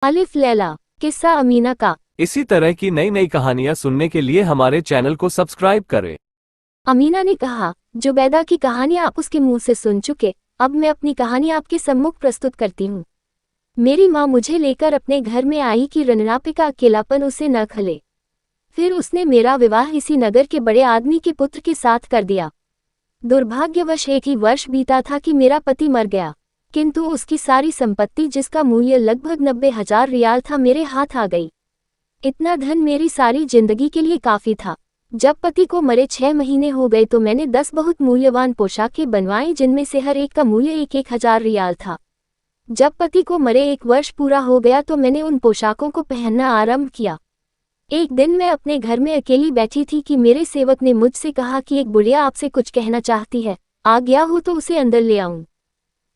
अलिफ लैला, किस्सा अमीना का। इसी तरह की नई नई कहानियाँ सुनने के लिए हमारे चैनल को सब्सक्राइब करें। अमीना ने कहा, जुबैदा की कहानी आप उसके मुंह से सुन चुके, अब मैं अपनी कहानी आपके सम्मुख प्रस्तुत करती हूँ। मेरी माँ मुझे लेकर अपने घर में आई कि रनरापे का अकेलापन उसे न खले। फिर उसने मेरा विवाह इसी नगर के बड़े आदमी के पुत्र के साथ कर दिया। दुर्भाग्यवश एक ही वर्ष बीता था कि मेरा पति मर गया, किंतु उसकी सारी संपत्ति जिसका मूल्य लगभग 90,000 रियाल था मेरे हाथ आ गई। इतना धन मेरी सारी जिंदगी के लिए काफी था। जब पति को मरे 6 महीने हो गए तो मैंने 10 बहुत मूल्यवान पोशाकें बनवाई जिनमें से हर एक का मूल्य 1,000 रियाल था। जब पति को मरे 1 वर्ष पूरा हो गया तो मैंने उन पोशाकों को पहनना आरंभ किया। एक दिन मैं अपने घर में अकेली बैठी थी कि मेरे सेवक ने मुझसे कहा कि एक बुढ़िया आपसे कुछ कहना चाहती है, आ गया हो तो उसे अंदर ले आऊं।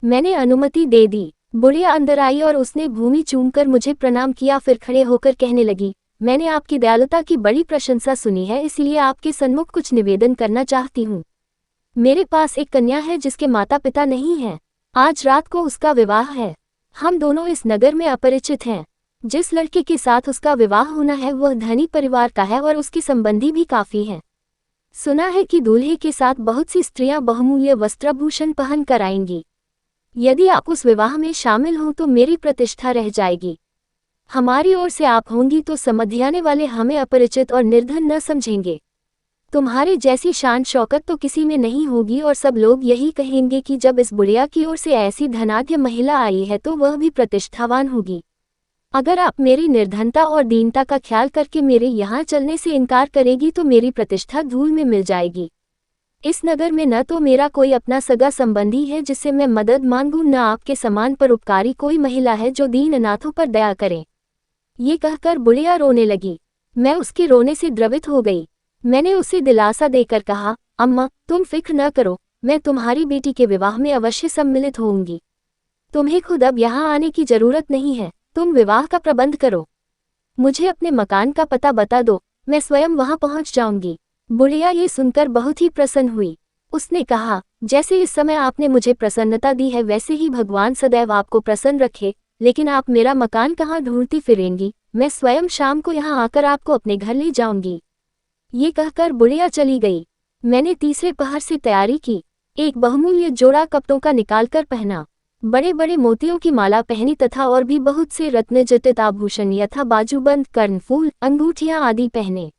मैंने अनुमति दे दी। बुढ़िया अंदर आई और उसने भूमि चूमकर मुझे प्रणाम किया, फिर खड़े होकर कहने लगी, मैंने आपकी दयालुता की बड़ी प्रशंसा सुनी है, इसलिए आपके सन्मुख कुछ निवेदन करना चाहती हूँ। मेरे पास एक कन्या है जिसके माता पिता नहीं हैं। आज रात को उसका विवाह है। हम दोनों इस नगर में अपरिचित हैं। जिस लड़के के साथ उसका विवाह होना है वह धनी परिवार का है और उसके संबंधी भी काफी हैं। सुना है कि दूल्हे के साथ बहुत सी स्त्रियां बहुमूल्य वस्त्राभूषण पहन कर आएंगी। यदि आप उस विवाह में शामिल हों तो मेरी प्रतिष्ठा रह जाएगी। हमारी ओर से आप होंगी तो समझाने वाले हमें अपरिचित और निर्धन न समझेंगे। तुम्हारे जैसी शान शौकत तो किसी में नहीं होगी और सब लोग यही कहेंगे कि जब इस बुढ़िया की ओर से ऐसी धनाढ्य महिला आई है तो वह भी प्रतिष्ठावान होगी। अगर आप मेरी निर्धनता और दीनता का ख्याल करके मेरे यहाँ चलने से इनकार करेगी तो मेरी प्रतिष्ठा धूल में मिल जाएगी। इस नगर में न तो मेरा कोई अपना सगा संबंधी है जिससे मैं मदद मांगूं, न आपके समान परोपकारी कोई महिला है जो दीन अनाथों पर दया करे। ये कहकर बुढ़िया रोने लगी। मैं उसके रोने से द्रवित हो गई। मैंने उसे दिलासा देकर कहा, अम्मा तुम फिक्र न करो, मैं तुम्हारी बेटी के विवाह में अवश्य सम्मिलित होऊंगी। तुम्हें खुद अब यहाँ आने की जरूरत नहीं है, तुम विवाह का प्रबंध करो। मुझे अपने मकान का पता बता दो, मैं स्वयं वहां पहुंच जाऊंगी। बुढ़िया ये सुनकर बहुत ही प्रसन्न हुई। उसने कहा, जैसे इस समय आपने मुझे प्रसन्नता दी है वैसे ही भगवान सदैव आपको प्रसन्न रखे, लेकिन आप मेरा मकान कहाँ ढूंढती फिरेंगी, मैं स्वयं शाम को यहाँ आकर आपको अपने घर ले जाऊंगी। ये कहकर बुढ़िया चली गई। मैंने तीसरे पहर से तैयारी की। एक बहुमूल्य जोड़ा कपड़ों का निकालकर पहना, बड़े बड़े मोतियों की माला पहनी तथा और भी बहुत से रत्न जटित आभूषण यथा बाजूबंद, कर्णफूल, अंगूठियां आदि पहने।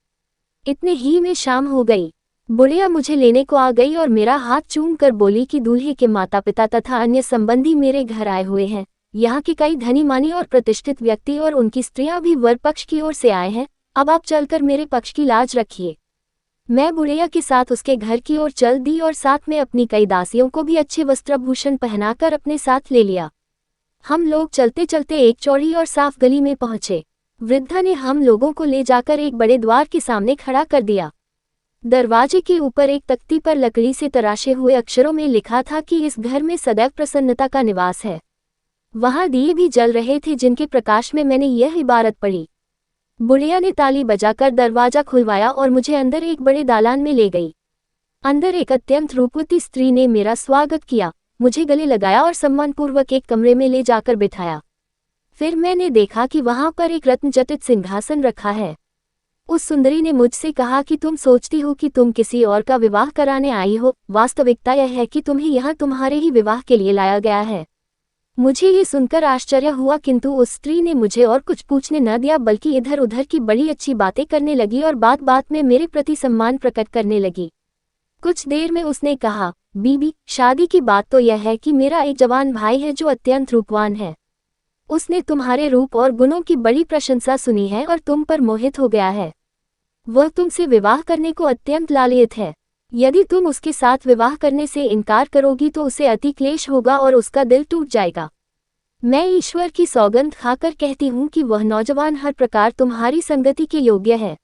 इतने ही में शाम हो गई। बुढ़िया मुझे लेने को आ गई और मेरा हाथ चूम कर बोली कि दूल्हे के माता पिता तथा अन्य संबंधी मेरे घर आए हुए हैं। यहाँ के कई धनी मानी और प्रतिष्ठित व्यक्ति और उनकी स्त्रियां भी वर पक्ष की ओर से आए हैं। अब आप चलकर मेरे पक्ष की लाज रखिए। मैं बुढ़िया के साथ उसके घर की ओर चल दी और साथ में अपनी कई दासियों को भी अच्छे वस्त्राभूषण पहनाकर अपने साथ ले लिया। हम लोग चलते चलते एक चौड़ी और साफ गली में पहुंचे। वृद्धा ने हम लोगों को ले जाकर एक बड़े द्वार के सामने खड़ा कर दिया। दरवाजे के ऊपर एक तख्ती पर लकड़ी से तराशे हुए अक्षरों में लिखा था कि इस घर में सदैव प्रसन्नता का निवास है। वहां दिए भी जल रहे थे जिनके प्रकाश में मैंने यह इबारत पढ़ी। बुढ़िया ने ताली बजाकर दरवाजा खुलवाया और मुझे अंदर एक बड़े दालान में ले गई। अंदर एक अत्यंत रूपवती स्त्री ने मेरा स्वागत किया, मुझे गले लगाया और सम्मानपूर्वक एक कमरे में ले जाकर बिठाया। फिर मैंने देखा कि वहां पर एक रत्नजटित सिंहासन रखा है। उस सुंदरी ने मुझसे कहा कि तुम सोचती हो कि तुम किसी और का विवाह कराने आई हो, वास्तविकता यह है कि तुम्हें यहाँ तुम्हारे ही विवाह के लिए लाया गया है। मुझे ये सुनकर आश्चर्य हुआ, किंतु उस स्त्री ने मुझे और कुछ पूछने न दिया बल्कि इधर उधर की बड़ी अच्छी बातें करने लगी और बात बात में मेरे प्रति सम्मान प्रकट करने लगी। कुछ देर में उसने कहा, बीबी शादी की बात तो यह है कि मेरा एक जवान भाई है जो अत्यंत रूपवान है। उसने तुम्हारे रूप और गुणों की बड़ी प्रशंसा सुनी है और तुम पर मोहित हो गया है। वह तुमसे विवाह करने को अत्यंत लालयित है। यदि तुम उसके साथ विवाह करने से इनकार करोगी तो उसे अति क्लेश होगा और उसका दिल टूट जाएगा। मैं ईश्वर की सौगंध खाकर कहती हूँ कि वह नौजवान हर प्रकार तुम्हारी संगति के योग्य है।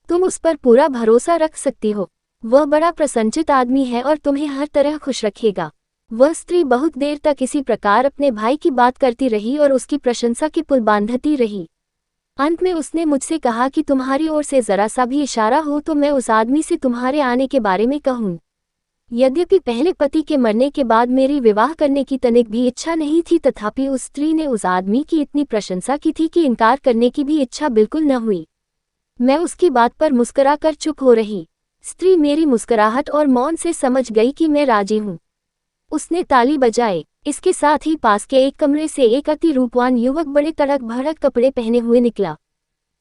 तुम उस पर पूरा भरोसा रख सकती हो। वह बड़ा प्रसन्नचित आदमी है और तुम्हें हर तरह खुश रखेगा। वह स्त्री बहुत देर तक इसी प्रकार अपने भाई की बात करती रही और उसकी प्रशंसा के पुल बांधती रही। अंत में उसने मुझसे कहा कि तुम्हारी ओर से जरा सा भी इशारा हो तो मैं उस आदमी से तुम्हारे आने के बारे में कहूँ। यद्यपि पहले पति के मरने के बाद मेरी विवाह करने की तनिक भी इच्छा नहीं थी, तथापि उस स्त्री ने उस आदमी की इतनी प्रशंसा की थी कि इनकार करने की भी इच्छा बिल्कुल न हुई। मैं उसकी बात पर मुस्कुराकर चुप हो रही। स्त्री मेरी मुस्कुराहट और मौन से समझ गई कि मैं राजी हूँ। उसने ताली बजाई। इसके साथ ही पास के एक कमरे से एक अति रूपवान युवक बड़े तड़क भड़क कपड़े पहने हुए निकला।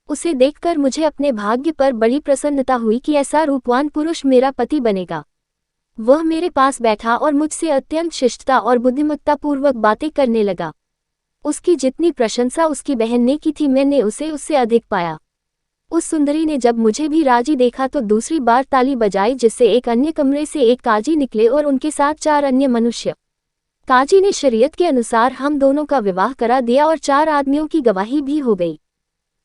उसे देखकर मुझे अपने भाग्य पर बड़ी प्रसन्नता हुई कि ऐसा रूपवान पुरुष मेरा पति बनेगा। वह मेरे पास बैठा और मुझसे अत्यंत शिष्टता और बुद्धिमत्तापूर्वक बातें करने लगा। उसकी जितनी प्रशंसा उसकी बहन ने की थी, मैंने उसे उससे अधिक पाया। उस सुंदरी ने जब मुझे भी राजी देखा तो दूसरी बार ताली बजाई, जिससे एक अन्य कमरे से एक काजी निकले और उनके साथ 4 अन्य मनुष्य। काजी ने शरीयत के अनुसार हम दोनों का विवाह करा दिया और 4 आदमियों की गवाही भी हो गई।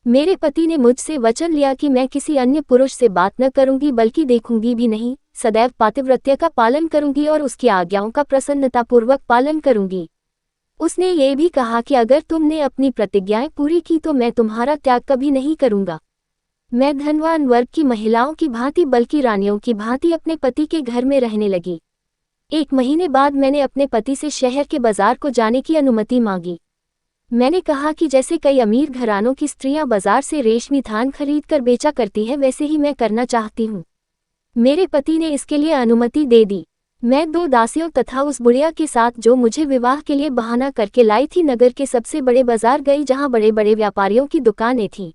मेरे पति ने मुझसे वचन लिया कि मैं किसी अन्य पुरुष से बात न करूंगी, बल्कि देखूंगी भी नहीं, सदैव पातिव्रत्य का पालन करूंगी और उसकी आज्ञाओं का प्रसन्नतापूर्वक पालन करूंगी। उसने ये भी कहा कि अगर तुमने अपनी प्रतिज्ञाएं पूरी की तो मैं तुम्हारा त्याग कभी नहीं करूंगा। मैं धनवान वर्ग की महिलाओं की भांति, बल्कि रानियों की भांति अपने पति के घर में रहने लगी। 1 महीने बाद मैंने अपने पति से शहर के बाजार को जाने की अनुमति मांगी। मैंने कहा कि जैसे कई अमीर घरानों की स्त्रियां बाजार से रेशमी थान खरीद कर बेचा करती हैं, वैसे ही मैं करना चाहती हूँ। मेरे पति ने इसके लिए अनुमति दे दी। मैं 2 दासियों तथा उस बुढ़िया के साथ, जो मुझे विवाह के लिए बहाना करके लाई थी, नगर के सबसे बड़े बाजार गई, जहाँ बड़े बड़े व्यापारियों की दुकानें थीं।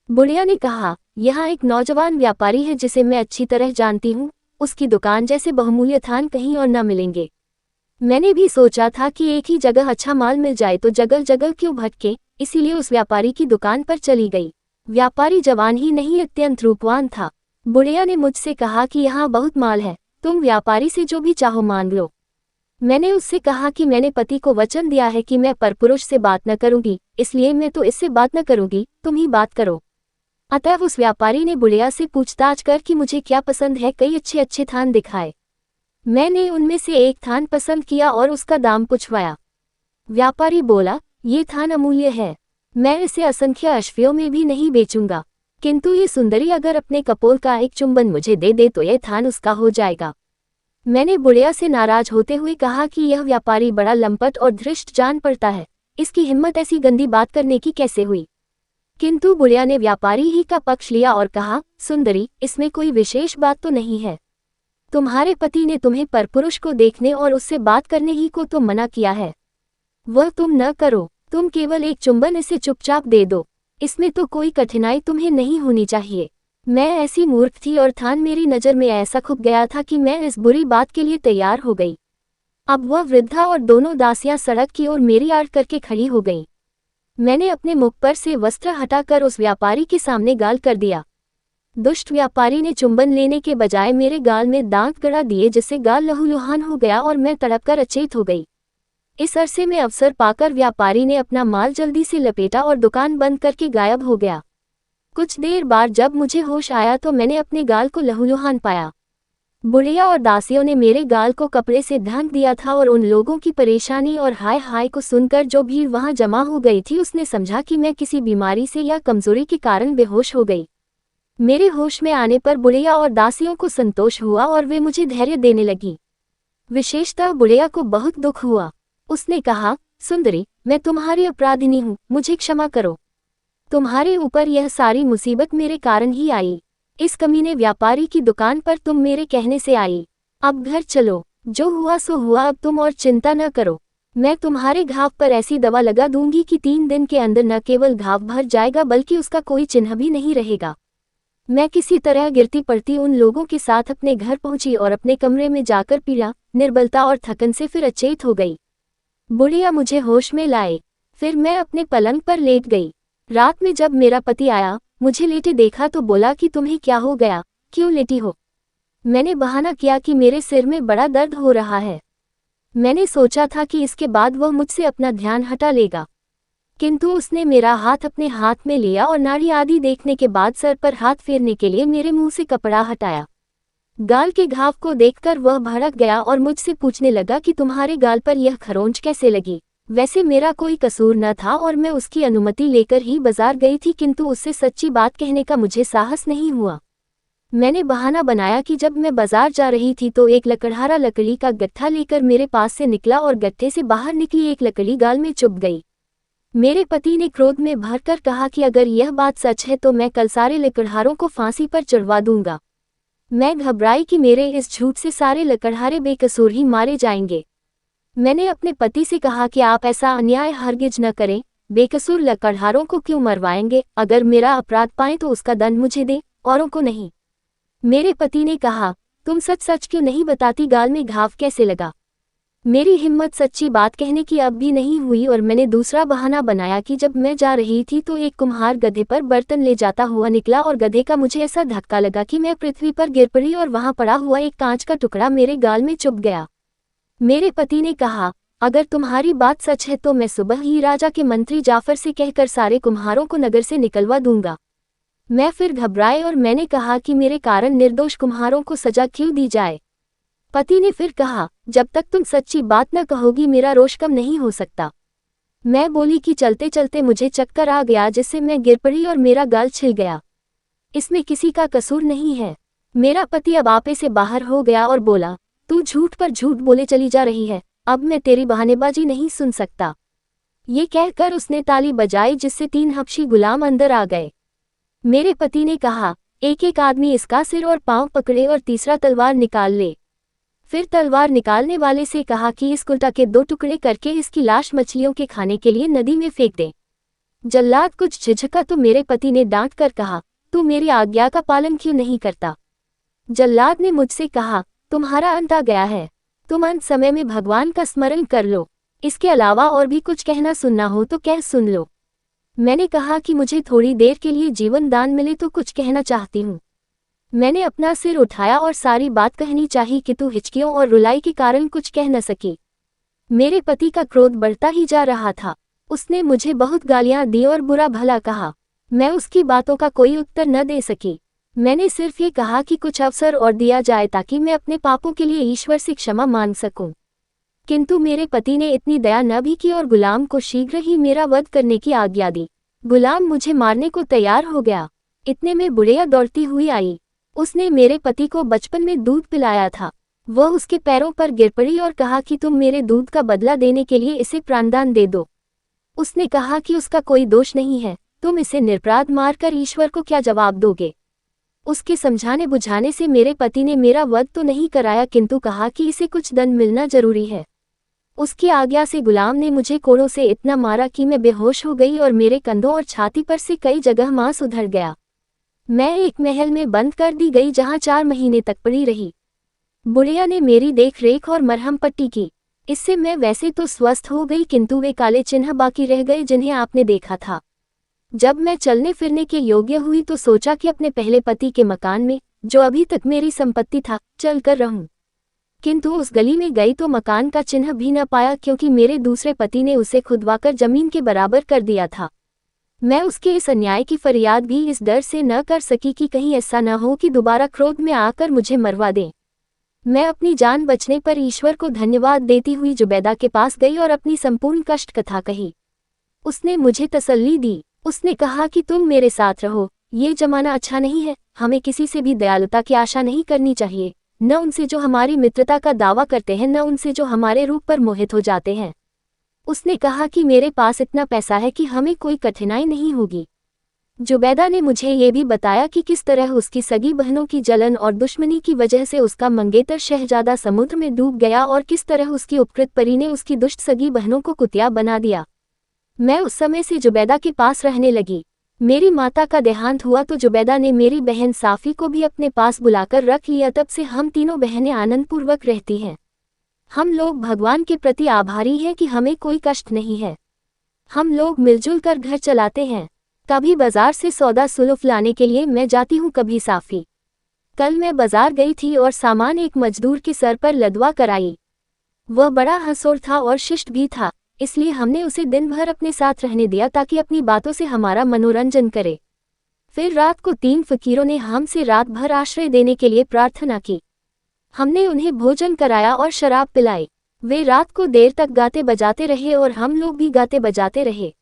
बुढ़िया ने कहा, यहाँ एक नौजवान व्यापारी है जिसे मैं अच्छी तरह जानती हूँ। उसकी दुकान जैसे बहुमूल्य थान कहीं और न मिलेंगे। मैंने भी सोचा था कि एक ही जगह अच्छा माल मिल जाए तो जगह जगह क्यों भटके, इसीलिए उस व्यापारी की दुकान पर चली गई। व्यापारी जवान ही नहीं, अत्यंत रूपवान था। बुढ़िया ने मुझसे कहा कि यहाँ बहुत माल है, तुम व्यापारी से जो भी चाहो मांग लो। मैंने उससे कहा कि मैंने पति को वचन दिया है कि मैं परपुरुष से बात न करूंगी, इसलिए मैं तो इससे बात न करूंगी, तुम ही बात करो। अतः उस व्यापारी ने बुढ़िया से पूछताछ कर कि मुझे क्या पसंद है, कई अच्छे अच्छे थान दिखाए। मैंने उनमें से एक थान पसंद किया और उसका दाम पूछवाया। व्यापारी बोला, ये थान अमूल्य है, मैं इसे असंख्य अश्वियों में भी नहीं बेचूंगा, किंतु ये सुंदरी अगर अपने कपोल का एक चुंबन मुझे दे दे तो यह थान उसका हो जाएगा। मैंने बुढ़िया से नाराज होते हुए कहा कि यह व्यापारी बड़ा लंपट और धृष्ट जान पड़ता है, इसकी हिम्मत ऐसी गंदी बात करने की कैसे हुई। किंतु बुढ़िया ने व्यापारी ही का पक्ष लिया और कहा, सुंदरी, इसमें कोई विशेष बात तो नहीं है। तुम्हारे पति ने तुम्हें परपुरुष को देखने और उससे बात करने ही को तो मना किया है। वह तुम न करो, तुम केवल एक चुंबन इसे चुपचाप दे दो, इसमें तो कोई कठिनाई तुम्हें नहीं होनी चाहिए। मैं ऐसी मूर्ख थी और थान मेरी नज़र में ऐसा खुप गया था कि मैं इस बुरी बात के लिए तैयार हो गई। अब वह वृद्धा और दोनों दासियां सड़क की ओर मेरी आड़ करके खड़ी हो गईं। मैंने अपने मुख पर से वस्त्र हटाकर उस व्यापारी के सामने गाल कर दिया। दुष्ट व्यापारी ने चुंबन लेने के बजाय मेरे गाल में दांत गड़ा दिए, जिससे गाल लहूलुहान हो गया और मैं तड़पकर अचेत हो गई। इस अरसे में अवसर पाकर व्यापारी ने अपना माल जल्दी से लपेटा और दुकान बंद करके गायब हो गया। कुछ देर बाद जब मुझे होश आया तो मैंने अपने गाल को लहूलुहान पाया। बुढ़िया और दासियों ने मेरे गाल को कपड़े से ढक दिया था और उन लोगों की परेशानी और हाय हाय को सुनकर जो भीड़ वहां जमा हो गई थी, उसने समझा कि मैं किसी बीमारी से या कमजोरी के कारण बेहोश हो गई। मेरे होश में आने पर बुढ़िया और दासियों को संतोष हुआ और वे मुझे धैर्य देने लगी। विशेषतः बुढ़िया को बहुत दुख हुआ। उसने कहा, सुंदरी, मैं तुम्हारी अपराधिनी हूँ, मुझे क्षमा करो। तुम्हारे ऊपर यह सारी मुसीबत मेरे कारण ही आई। इस कमीने व्यापारी की दुकान पर तुम मेरे कहने से आई। अब घर चलो, जो हुआ सो हुआ, अब तुम और चिंता न करो। मैं तुम्हारे घाव पर ऐसी दवा लगा दूंगी कि 3 दिन के अंदर न केवल घाव भर जाएगा बल्कि उसका कोई चिन्ह भी नहीं रहेगा। मैं किसी तरह गिरती पड़ती उन लोगों के साथ अपने घर पहुंची और अपने कमरे में जाकर पीड़ा, निर्बलता और थकन से फिर अचेत हो गई। बुढ़िया मुझे होश में लाए, फिर मैं अपने पलंग पर लेट गई। रात में जब मेरा पति आया, मुझे लेटे देखा तो बोला कि तुम्हें क्या हो गया, क्यों लेटी हो। मैंने बहाना किया कि मेरे सिर में बड़ा दर्द हो रहा है। मैंने सोचा था कि इसके बाद वह मुझसे अपना ध्यान हटा लेगा, किंतु उसने मेरा हाथ अपने हाथ में लिया और नाड़ी आदि देखने के बाद सर पर हाथ फेरने के लिए मेरे मुंह से कपड़ा हटाया। गाल के घाव को देखकर वह भड़क गया और मुझसे पूछने लगा कि तुम्हारे गाल पर यह खरोंच कैसे लगी। वैसे मेरा कोई कसूर न था और मैं उसकी अनुमति लेकर ही बाजार गई थी, किंतु उससे सच्ची बात कहने का मुझे साहस नहीं हुआ। मैंने बहाना बनाया कि जब मैं बाजार जा रही थी तो एक लकड़हारा लकड़ी का गट्ठा लेकर मेरे पास से निकला और गट्ठे से बाहर निकली एक लकड़ी गाल में चुभ गई। मेरे पति ने क्रोध में भरकर कहा कि अगर यह बात सच है तो मैं कल सारे लकड़हारों को फांसी पर चढ़वा दूंगा। मैं घबराई कि मेरे इस झूठ से सारे लकड़हारे बेकसूर ही मारे जाएंगे। मैंने अपने पति से कहा कि आप ऐसा अन्याय हरगिज न करें, बेकसूर लकड़हारों को क्यों मरवाएंगे, अगर मेरा अपराध पाएं तो उसका दंड मुझे दें, औरों को नहीं। मेरे पति ने कहा, तुम सच सच क्यों नहीं बताती, गाल में घाव कैसे लगा। मेरी हिम्मत सच्ची बात कहने की अब भी नहीं हुई और मैंने दूसरा बहाना बनाया कि जब मैं जा रही थी तो एक कुम्हार गधे पर बर्तन ले जाता हुआ निकला और गधे का मुझे ऐसा धक्का लगा कि मैं पृथ्वी पर गिर पड़ी और वहां पड़ा हुआ एक कांच का टुकड़ा मेरे गाल में चुभ गया। मेरे पति ने कहा, अगर तुम्हारी बात सच है तो मैं सुबह ही राजा के मंत्री जाफर से कहकर सारे कुम्हारों को नगर से निकलवा दूंगा। मैं फिर घबराए और मैंने कहा कि मेरे कारण निर्दोष कुम्हारों को सजा क्यों दी जाए। पति ने फिर कहा, जब तक तुम सच्ची बात न कहोगी मेरा रोष कम नहीं हो सकता। मैं बोली कि चलते चलते मुझे चक्कर आ गया जिससे मैं गिर पड़ी और मेरा गाल छिल गया। इसमें किसी का कसूर नहीं है। मेरा पति अब आपे से बाहर हो गया और बोला, तू झूठ पर झूठ बोले चली जा रही है, अब मैं तेरी बहानेबाजी नहीं सुन सकता। ये कहकर उसने ताली बजाई जिससे 3 हबशी गुलाम अंदर आ गए। मेरे पति ने कहा, एक एक आदमी इसका सिर और पांव पकड़े और तीसरा तलवार निकाल ले। फिर तलवार निकालने वाले से कहा कि इस कुल्टा के 2 टुकड़े करके इसकी लाश मछलियों के खाने के लिए नदी में फेंक दे। जल्लाद कुछ झिझका तो मेरे पति ने डांट कर कहा, तू मेरी आज्ञा का पालन क्यों नहीं करता। जल्लाद ने मुझसे कहा, तुम्हारा अंत आ गया है, तुम अंत समय में भगवान का स्मरण कर लो, इसके अलावा और भी कुछ कहना सुनना हो तो कह सुन लो। मैंने कहा कि मुझे थोड़ी देर के लिए जीवन दान मिले तो कुछ कहना चाहती हूँ। मैंने अपना सिर उठाया और सारी बात कहनी चाही कि तू हिचकियों और रुलाई के कारण कुछ कह न सकी। मेरे पति का क्रोध बढ़ता ही जा रहा था। उसने मुझे बहुत गालियां दी और बुरा भला कहा। मैं उसकी बातों का कोई उत्तर न दे सकी। मैंने सिर्फ ये कहा कि कुछ अवसर और दिया जाए ताकि मैं अपने पापों के लिए ईश्वर से क्षमा मांग सकूं। किंतु मेरे पति ने इतनी दया न भी की और गुलाम को शीघ्र ही मेरा वध करने की आज्ञा दी। गुलाम मुझे मारने को तैयार हो गया। इतने में बुढ़िया दौड़ती हुई आई। उसने मेरे पति को बचपन में दूध पिलाया था। वह उसके पैरों पर गिर पड़ी और कहा कि तुम मेरे दूध का बदला देने के लिए इसे प्राणदान दे दो। उसने कहा कि उसका कोई दोष नहीं है, तुम इसे निरपराध मारकर ईश्वर को क्या जवाब दोगे। उसके समझाने बुझाने से मेरे पति ने मेरा वध तो नहीं कराया किंतु कहा कि इसे कुछ दंड मिलना जरूरी है। उसकी आज्ञा से गुलाम ने मुझे कोड़ों से इतना मारा कि मैं बेहोश हो गई और मेरे कंधों और छाती पर से कई जगह मांस उधड़ गया। मैं एक महल में बंद कर दी गई जहां 4 महीने तक पड़ी रही। बुढ़िया ने मेरी देख रेख और मरहम पट्टी की। इससे मैं वैसे तो स्वस्थ हो गई किंतु वे काले चिन्ह बाकी रह गए जिन्हें आपने देखा था। जब मैं चलने फिरने के योग्य हुई तो सोचा कि अपने पहले पति के मकान में, जो अभी तक मेरी संपत्ति था, चलकर रहूं। किंतु उस गली में गई तो मकान का चिन्ह भी न पाया क्योंकि मेरे दूसरे पति ने उसे खुदवाकर जमीन के बराबर कर दिया था। मैं उसके इस अन्याय की फरियाद भी इस डर से न कर सकी कि कहीं ऐसा न हो कि दोबारा क्रोध में आकर मुझे मरवा दें। मैं अपनी जान बचने पर ईश्वर को धन्यवाद देती हुई जुबैदा के पास गई और अपनी संपूर्ण कष्ट कथा कही। उसने मुझे तसल्ली दी। उसने कहा कि तुम मेरे साथ रहो, ये जमाना अच्छा नहीं है, हमें किसी से भी दयालुता की आशा नहीं करनी चाहिए, न उनसे जो हमारी मित्रता का दावा करते हैं, न उनसे जो हमारे रूप पर मोहित हो जाते हैं। उसने कहा कि मेरे पास इतना पैसा है कि हमें कोई कठिनाई नहीं होगी। जुबैदा ने मुझे ये भी बताया कि किस तरह उसकी सगी बहनों की जलन और दुश्मनी की वजह से उसका मंगेतर शहजादा समुद्र में डूब गया और किस तरह उसकी उपकृत परी ने उसकी दुष्ट सगी बहनों को कुतिया बना दिया। मैं उस समय से जुबैदा के पास रहने लगी। मेरी माता का देहांत हुआ तो जुबैदा ने मेरी बहन साफ़ी को भी अपने पास बुलाकर रख लिया। तब से हम तीनों बहनें आनंदपूर्वक रहती हैं। हम लोग भगवान के प्रति आभारी हैं कि हमें कोई कष्ट नहीं है। हम लोग मिलजुल कर घर चलाते हैं। कभी बाजार से सौदा सुलफ लाने के लिए मैं जाती हूँ, कभी साफ़ी। कल मैं बाजार गई थी और सामान एक मजदूर के सर पर लदवा कर आई। वह बड़ा हंसोर था और शिष्ट भी था, इसलिए हमने उसे दिन भर अपने साथ रहने दिया ताकि अपनी बातों से हमारा मनोरंजन करे। फिर रात को 3 फकीरों ने हमसे रात भर आश्रय देने के लिए प्रार्थना की। हमने उन्हें भोजन कराया और शराब पिलाई। वे रात को देर तक गाते बजाते रहे और हम लोग भी गाते बजाते रहे।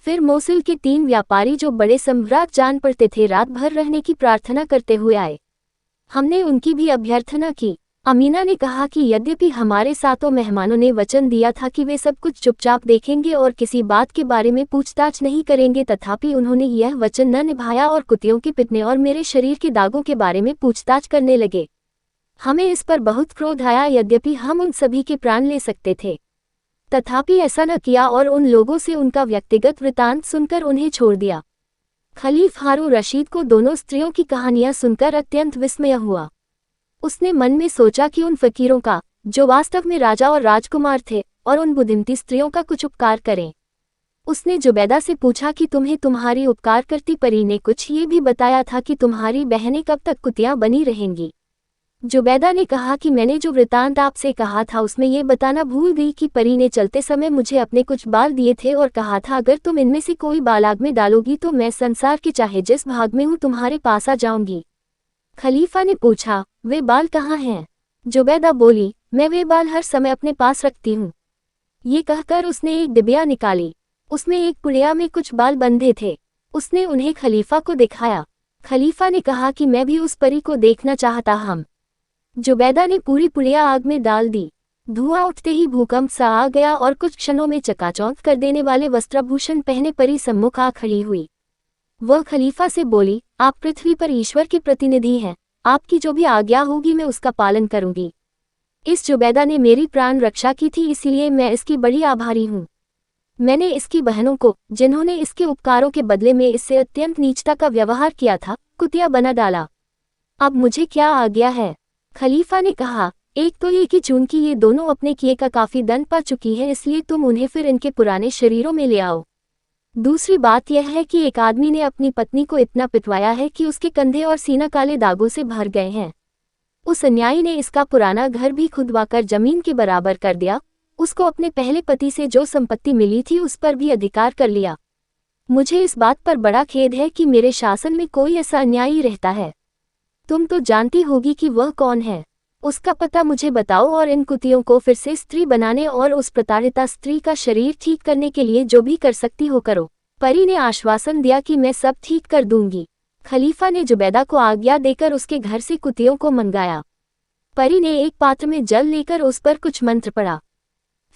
फिर मोसुल के 3 व्यापारी जो बड़े सम्राट जान पड़ते थे रात भर रहने की प्रार्थना करते हुए आए। हमने उनकी भी अभ्यर्थना की। अमीना ने कहा कि यद्यपि हमारे सातों मेहमानों ने वचन दिया था कि वे सब कुछ चुपचाप देखेंगे और किसी बात के बारे में पूछताछ नहीं करेंगे, तथापि उन्होंने यह वचन न निभाया और कुत्तियों के पिटने और मेरे शरीर के दागों के बारे में पूछताछ करने लगे। हमें इस पर बहुत क्रोध आया, यद्यपि हम उन सभी के प्राण ले सकते थे, तथापि ऐसा न किया और उन लोगों से उनका व्यक्तिगत वृतांत सुनकर उन्हें छोड़ दिया। खलीफ हारून रशीद को दोनों स्त्रियों की कहानियां सुनकर अत्यंत विस्मय हुआ। उसने मन में सोचा कि उन फकीरों का, जो वास्तव में राजा और राजकुमार थे, और उन बुद्धिमती स्त्रियों का कुछ उपकार करें। उसने जुबैदा से पूछा कि तुम्हें तुम्हारी उपकार करती परी ने कुछ ये भी बताया था कि तुम्हारी बहनें कब तक कुतियां बनी रहेंगी। जुबैदा ने कहा कि मैंने जो वृतांत आपसे कहा था उसमें ये बताना भूल गई कि परी ने चलते समय मुझे अपने कुछ बाल दिए थे और कहा था अगर तुम इनमें से कोई बाल आग में डालोगी तो मैं संसार के चाहे जिस भाग में हूँ तुम्हारे पास आ जाऊंगी। खलीफा ने पूछा, वे बाल कहाँ हैं? जुबैदा बोली, मैं वे बाल हर समय अपने पास रखती हूँ। ये कहकर उसने एक डिबिया निकाली। उसमें एक पुड़िया में कुछ बाल बंधे थे। उसने उन्हें खलीफा को दिखाया। खलीफा ने कहा कि मैं भी उस परी को देखना चाहता हूँ। जुबैदा ने पूरी पुड़िया आग में डाल दी। धुआं उठते ही भूकंप सा आ गया और कुछ क्षणों में चकाचौंध कर देने वाले वस्त्राभूषण पहने परी सम्मुख आ खड़ी हुई। वह खलीफा से बोली, आप पृथ्वी पर ईश्वर के प्रतिनिधि हैं, आपकी जो भी आज्ञा होगी मैं उसका पालन करूंगी। इस जुबैदा ने मेरी प्राण रक्षा की थी, इसलिए मैं इसकी बड़ी आभारी हूँ। मैंने इसकी बहनों को, जिन्होंने इसके उपकारों के बदले में इससे अत्यंत नीचता का व्यवहार किया था, कुतिया बना डाला। अब मुझे क्या आज्ञा है? खलीफा ने कहा, एक तो ये कि चूंकि ये दोनों अपने किए का काफी दंड पा चुकी है, इसलिए तुम उन्हें फिर इनके पुराने शरीरों में ले आओ। दूसरी बात यह है कि एक आदमी ने अपनी पत्नी को इतना पिटवाया है कि उसके कंधे और सीना काले दागों से भर गए हैं। उस अन्यायी ने इसका पुराना घर भी खुदवाकर जमीन के बराबर कर दिया। उसको अपने पहले पति से जो संपत्ति मिली थी उस पर भी अधिकार कर लिया। मुझे इस बात पर बड़ा खेद है कि मेरे शासन में कोई ऐसा अन्यायी रहता है। तुम तो जानती होगी कि वह कौन है। उसका पता मुझे बताओ और इन कुतियों को फिर से स्त्री बनाने और उस प्रताड़िता स्त्री का शरीर ठीक करने के लिए जो भी कर सकती हो करो। परी ने आश्वासन दिया कि मैं सब ठीक कर दूंगी। खलीफा ने जुबैदा को आज्ञा देकर उसके घर से कुतियों को मंगाया। परी ने एक पात्र में जल लेकर उस पर कुछ मंत्र पढ़ा।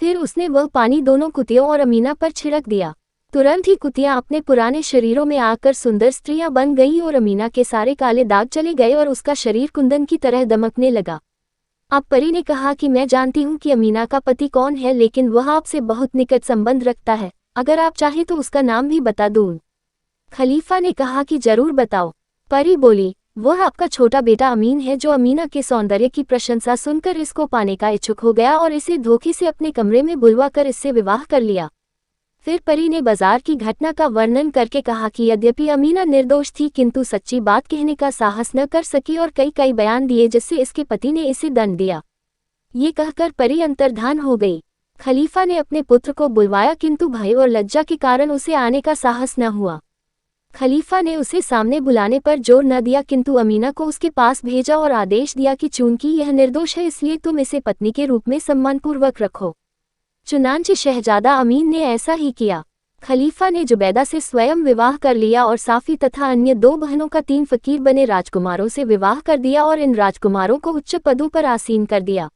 फिर उसने वह पानी दोनों कुतियों और अमीना पर छिड़क दिया। तुरंत ही कुतियां अपने पुराने शरीरों में आकर सुंदर स्त्रियां बन गईं और अमीना के सारे काले दाग चले गए और उसका शरीर कुंदन की तरह दमकने लगा। अब परी ने कहा कि मैं जानती हूँ कि अमीना का पति कौन है, लेकिन वह आपसे बहुत निकट संबंध रखता है। अगर आप चाहें तो उसका नाम भी बता दूं। खलीफा ने कहा कि जरूर बताओ। परी बोली, वह आपका छोटा बेटा अमीन है, जो अमीना के सौंदर्य की प्रशंसा सुनकर इसको पाने का इच्छुक हो गया और इसे धोखे से अपने कमरे में बुलवा कर इससे विवाह कर लिया। फिर परी ने बाजार की घटना का वर्णन करके कहा कि यद्यपि अमीना निर्दोष थी, किंतु सच्ची बात कहने का साहस न कर सकी और कई कई बयान दिए जिससे इसके पति ने इसे दंड दिया। ये कहकर परी अंतर्धान हो गई। खलीफा ने अपने पुत्र को बुलवाया, किंतु भय और लज्जा के कारण उसे आने का साहस न हुआ। खलीफा ने उसे सामने बुलाने पर जोर न दिया, किंतु अमीना को उसके पास भेजा और आदेश दिया कि चूंकि यह निर्दोष है इसलिए तुम इसे पत्नी के रूप में सम्मानपूर्वक रखो। चुनांचे शहजादा अमीन ने ऐसा ही किया। खलीफा ने जुबैदा से स्वयं विवाह कर लिया और साफी तथा अन्य 2 बहनों का 3 फकीर बने राजकुमारों से विवाह कर दिया और इन राजकुमारों को उच्च पदों पर आसीन कर दिया।